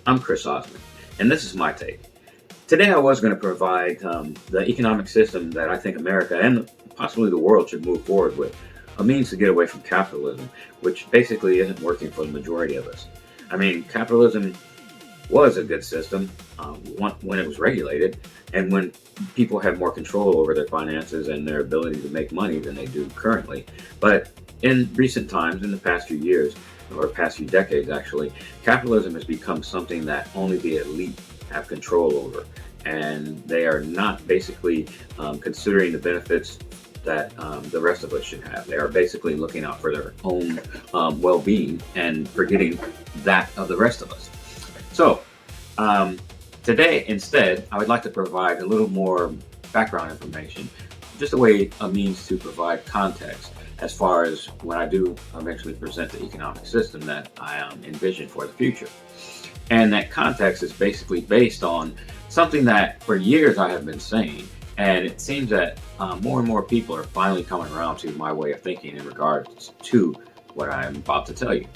I'm Chris Osmond, and this is my take. Today I was going to provide the economic system that I think America and possibly the world should move forward with, a means to get away from capitalism, which basically isn't working for the majority of us. I mean, capitalism was a good system when it was regulated and when people had more control over their finances and their ability to make money than they do currently. But in recent times, in the past few years, or past few decades actually, capitalism has become something that only the elite have control over. And they are not basically considering the benefits that the rest of us should have. They are basically looking out for their own well-being and forgetting that of the rest of us. So today, instead, I would like to provide a little more background information, just a means to provide context as far as when I do eventually present the economic system that I envision for the future. And that context is basically based on something that for years I have been saying, and it seems that more and more people are finally coming around to my way of thinking in regards to what I'm about to tell you.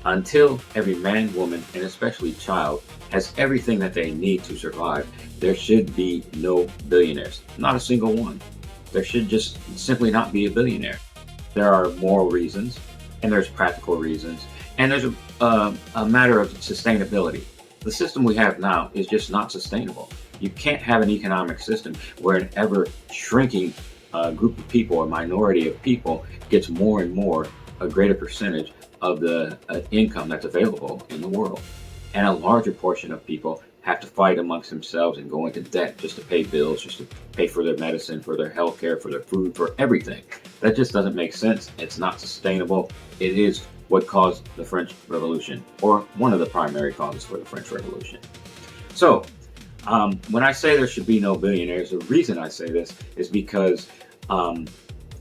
Until every man, woman, and especially child has everything that they need to survive, there should be no billionaires. Not a single one. There should just simply not be a billionaire. There are moral reasons, and there's practical reasons, and there's a matter of sustainability. The system we have now is just not sustainable. You can't have an economic system where an ever shrinking group of people, a minority of people, gets more and more, a greater percentage of the income that's available in the world. And a larger portion of people have to fight amongst themselves and go into debt just to pay bills, just to pay for their medicine, for their health care, for their food, for everything. That just doesn't make sense. It's not sustainable. It is what caused the French Revolution, or one of the primary causes for the French Revolution. So, when I say there should be no billionaires, the reason I say this is because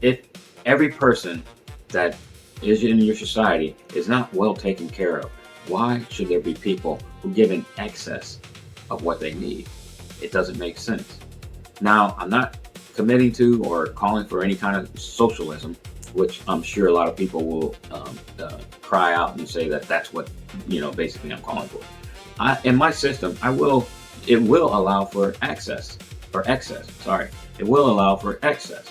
if every person that is in your society is not well taken care of, why should there be people who give in excess of what they need? It doesn't make sense. Now, I'm not committing to or calling for any kind of socialism, which I'm sure a lot of people will cry out and say that that's what, basically I'm calling for. In my system, it will allow for excess. It will allow for excess,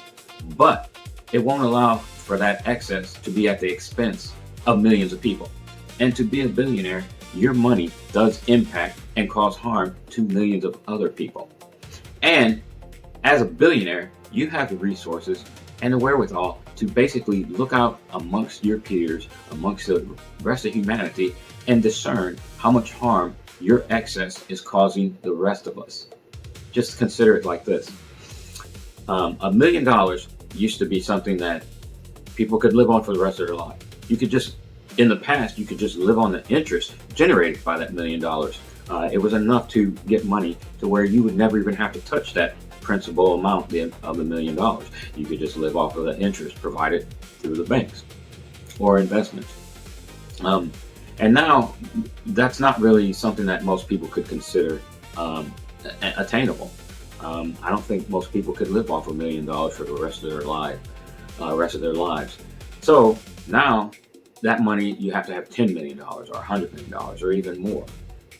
but it won't allow for that excess to be at the expense of millions of people. And to be a billionaire, your money does impact and cause harm to millions of other people. And as a billionaire, you have the resources and the wherewithal to basically look out amongst your peers, amongst the rest of humanity, and discern how much harm your excess is causing the rest of us. Just consider it like this. $1 million used to be something that people could live on for the rest of their life. In the past, you could just live on the interest generated by that $1 million. It was enough to get money to where you would never even have to touch that principal amount of $1 million. You could just live off of the interest provided through the banks or investments. And now, that's not really something that most people could consider attainable. I don't think most people could live off $1 million for the rest of their lives. So now, that money, you have to have $10 million or $100 million or even more.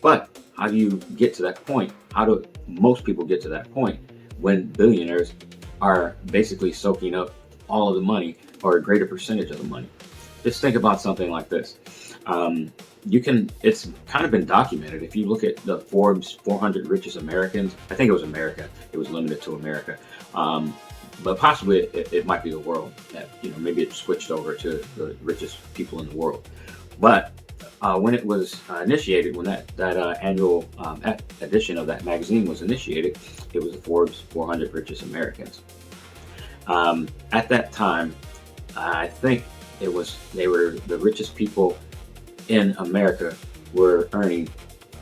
But how do you get to that point? How do most people get to that point when billionaires are basically soaking up all of the money or a greater percentage of the money? Just think about something like this. It's kind of been documented. If you look at the Forbes 400 richest Americans, I think it was America. It was limited to America. But possibly it might be the world. That, maybe it switched over to the richest people in the world. But when it was initiated, when that annual edition of that magazine was initiated, it was the Forbes 400 richest Americans. At that time, I think they were the richest people in America were earning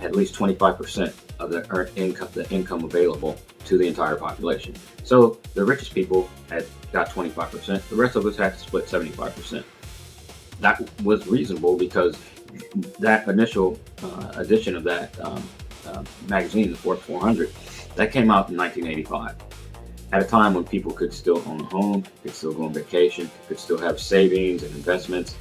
at least 25% of the income available to the entire population. So the richest people had got 25%. The rest of us had to split 75%. That was reasonable because that initial edition of that magazine, the Forbes 400, that came out in 1985. At a time when people could still own a home, could still go on vacation, could still have savings and investments.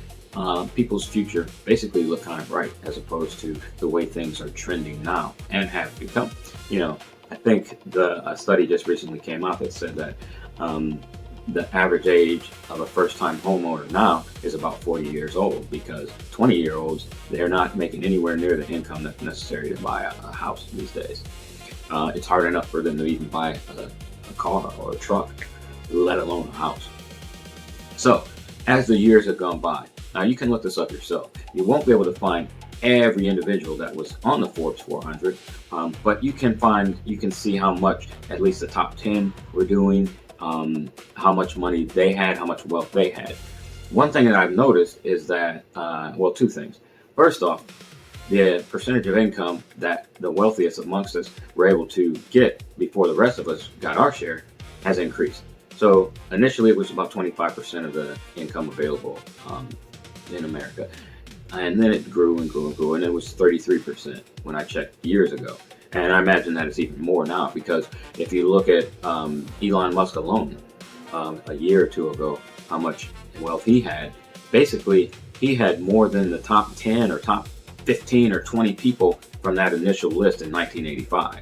people's future basically look kind of bright, as opposed to the way things are trending now and have become. You know, I think a study just recently came out that said that the average age of a first-time homeowner now is about 40 years old, because 20-year-olds, they're not making anywhere near the income that's necessary to buy a house these days. It's hard enough for them to even buy a car or a truck, let alone a house. So, as the years have gone by, now you can look this up yourself. You won't be able to find every individual that was on the Forbes 400, but you can see how much at least the top 10 were doing, how much money they had, how much wealth they had. One thing that I've noticed is that, well, two things. First off, the percentage of income that the wealthiest amongst us were able to get before the rest of us got our share has increased. So initially it was about 25% of the income available in America. And then it grew and grew and grew, and it was 33% when I checked years ago. And I imagine that it's even more now, because if you look at Elon Musk alone, a year or two ago, how much wealth he had, basically he had more than the top 10 or top 15 or 20 people from that initial list in 1985.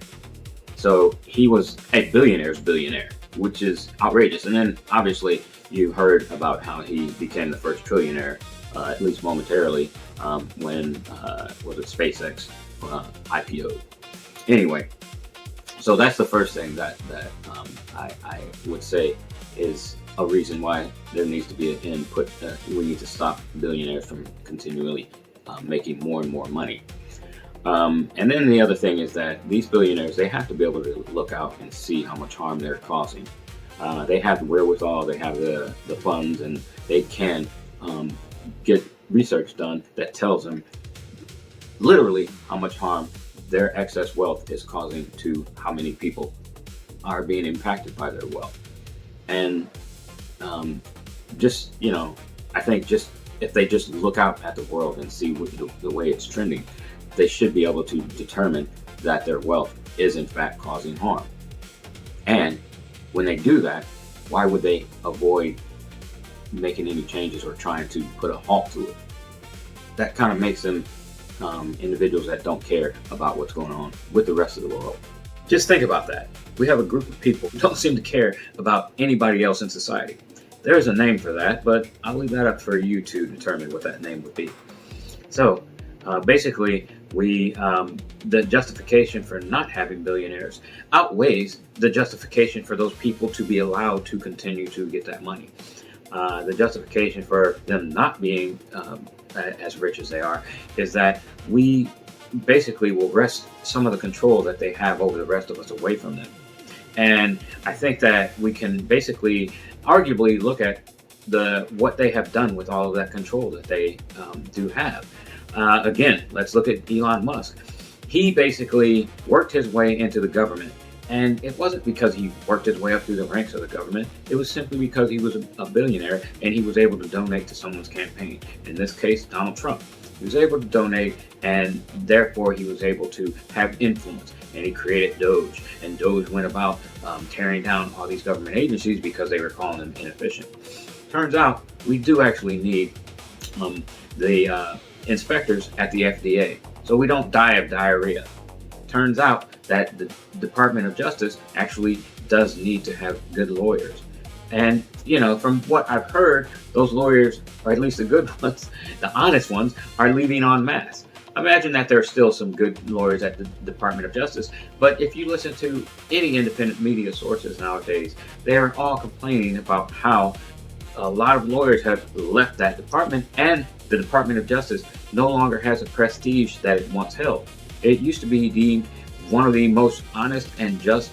So he was a billionaire's billionaire, which is outrageous. And then obviously you heard about how he became the first trillionaire, at least momentarily, when was it SpaceX IPO'd. Anyway, so that's the first thing that I would say is a reason why there needs to be an input. We need to stop billionaires from continually making more and more money. And then the other thing is that these billionaires, they have to be able to look out and see how much harm they're causing. They have the wherewithal, they have the funds, and they can get research done that tells them literally how much harm their excess wealth is causing to how many people are being impacted by their wealth. And just, you know, I think just if they just look out at the world and see the way it's trending, they should be able to determine that their wealth is in fact causing harm. And when they do that, why would they avoid making any changes or trying to put a halt to it? That kind of makes them individuals that don't care about what's going on with the rest of the world. Just think about that. We have a group of people who don't seem to care about anybody else in society. There's a name for that, but I'll leave that up for you to determine what that name would be. So basically, the justification for not having billionaires outweighs the justification for those people to be allowed to continue to get that money. The justification for them not being as rich as they are is that we basically will wrest some of the control that they have over the rest of us away from them. And I think that we can basically arguably look at what they have done with all of that control that they do have. Again, let's look at Elon Musk. He basically worked his way into the government, and it wasn't because he worked his way up through the ranks of the government. It was simply because he was a billionaire and he was able to donate to someone's campaign. In this case, Donald Trump. He was able to donate, and therefore he was able to have influence. And he created Doge, and Doge went about tearing down all these government agencies because they were calling them inefficient. Turns out we do actually need the inspectors at the FDA, so we don't die of diarrhea. Turns out that the Department of Justice actually does need to have good lawyers. And, you know, from what I've heard, those lawyers, or at least the good ones, the honest ones, are leaving en masse. Imagine that there are still some good lawyers at the Department of Justice, but if you listen to any independent media sources nowadays, they are all complaining about how a lot of lawyers have left that department, and the Department of Justice no longer has the prestige that it once held. It used to be deemed one of the most honest and just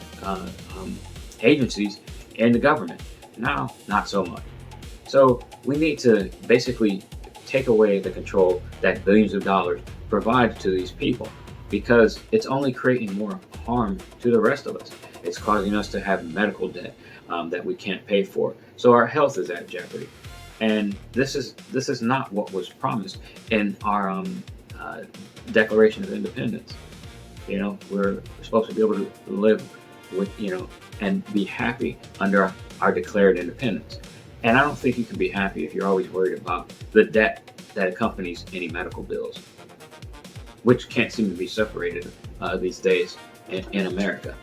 agencies in the government. Now, not so much. So we need to basically take away the control that billions of dollars provide to these people, because it's only creating more harm to the rest of us. It's causing us to have medical debt that we can't pay for. So our health is at jeopardy. And this is not what was promised in our Declaration of Independence. You know, we're supposed to be able to live with, you know, and be happy under our declared independence. And I don't think you can be happy if you're always worried about the debt that accompanies any medical bills, which can't seem to be separated these days in America.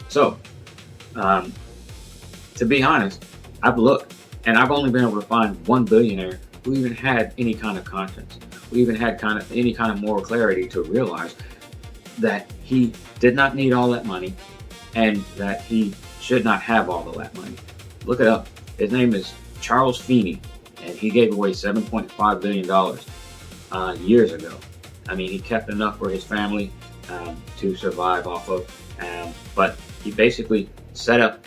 So, to be honest, I've looked, and I've only been able to find one billionaire who even had any kind of conscience, who even had any kind of moral clarity to realize that he did not need all that money and that he should not have all of that money. Look it up. His name is Charles Feeney, and he gave away $7.5 billion years ago. I mean, he kept enough for his family to survive off of, but he basically set up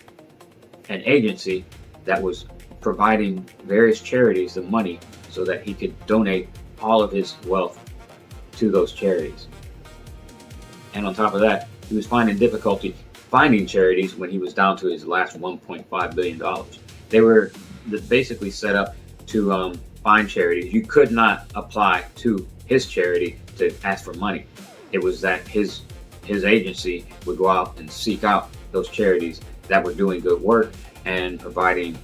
an agency that was providing various charities the money so that he could donate all of his wealth to those charities. And on top of that, he was finding difficulty finding charities when he was down to his last $1.5 billion. They were basically set up to find charities. You could not apply to his charity to ask for money. It was that his agency would go out and seek out those charities that were doing good work and providing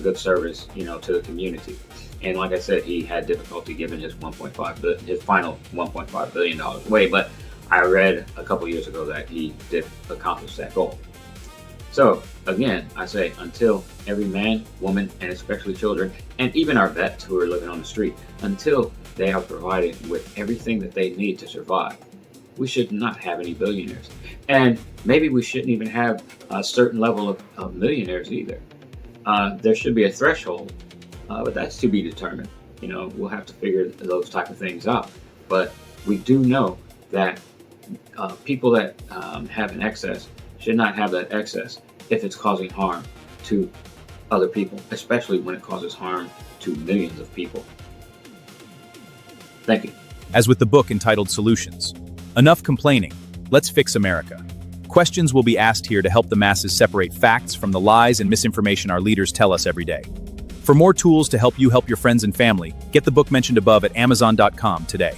good service, to the community. And like I said, he had difficulty giving his final $1.5 billion away, but I read a couple years ago that he did accomplish that goal. So again, I say, until every man, woman, and especially children, and even our vets who are living on the street, until they are provided with everything that they need to survive, we should not have any billionaires. And maybe we shouldn't even have a certain level of millionaires either. There should be a threshold, but that's to be determined. We'll have to figure those type of things out. But we do know that people that have an excess should not have that excess if it's causing harm to other people, especially when it causes harm to millions of people. Thank you. As with the book entitled Solutions, Enough Complaining, Let's Fix America. Questions will be asked here to help the masses separate facts from the lies and misinformation our leaders tell us every day. For more tools to help you help your friends and family, get the book mentioned above at Amazon.com today.